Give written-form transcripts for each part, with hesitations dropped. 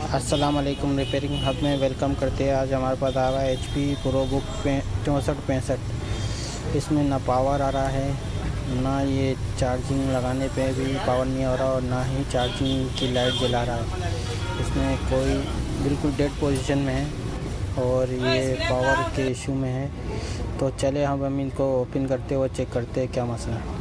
अस्सलाम वालेकुम। Repairing hub में वेलकम करते हैं। आज हमारे पास आ रहा है HP ProBook 6465। इसमें ना पावर आ रहा है, ना ये चार्जिंग लगाने पे भी पावर नहीं आ रहा और ना ही चार्जिंग की लाइट जला रहा है। इसमें कोई बिल्कुल डेड पोजीशन में है और ये पावर के इशू में है। तो चले हम इनको ओपन करते हुए चेक करते हैं क्या मसला है।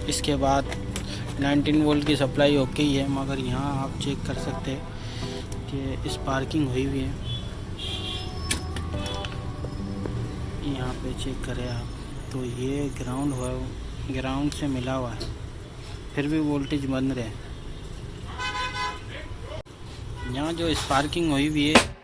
इसके बाद 19 वोल्ट की सप्लाई ओके ही है, मगर यहाँ आप चेक कर सकते हैं कि स्पार्किंग हुई हुई है। यहाँ पे चेक करें आप तो ये ग्राउंड से मिला हुआ है, फिर भी वोल्टेज बन रहे हैं। यहाँ जो स्पार्किंग हुई हुई है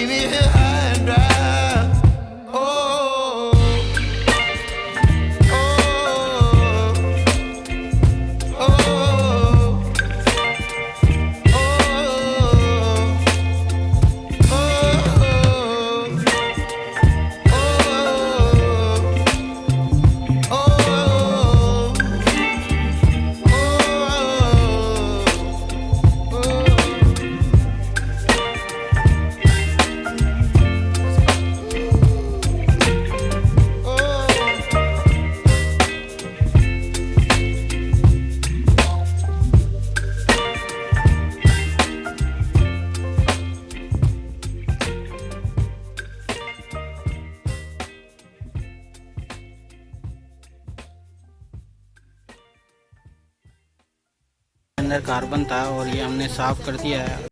me here high and dry. Oh, oh, oh, oh, अंदर कार्बन था और ये हमने साफ कर दिया है।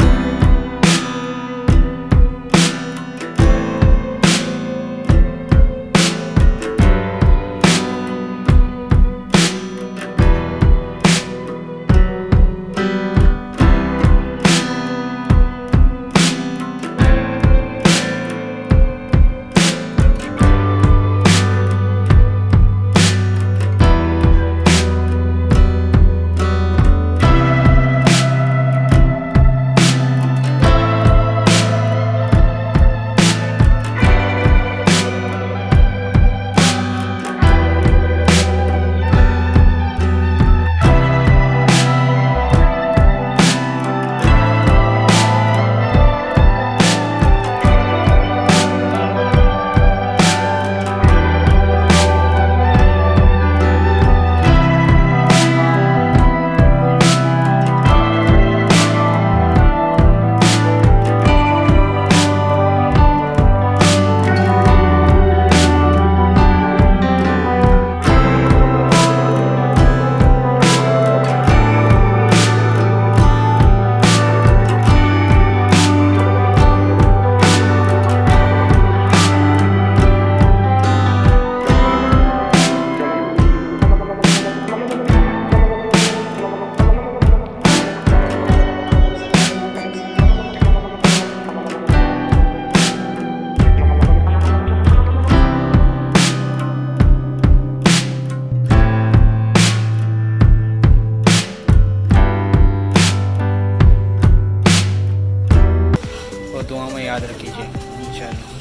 दुआ में याद रखिए इंशाल्लाह।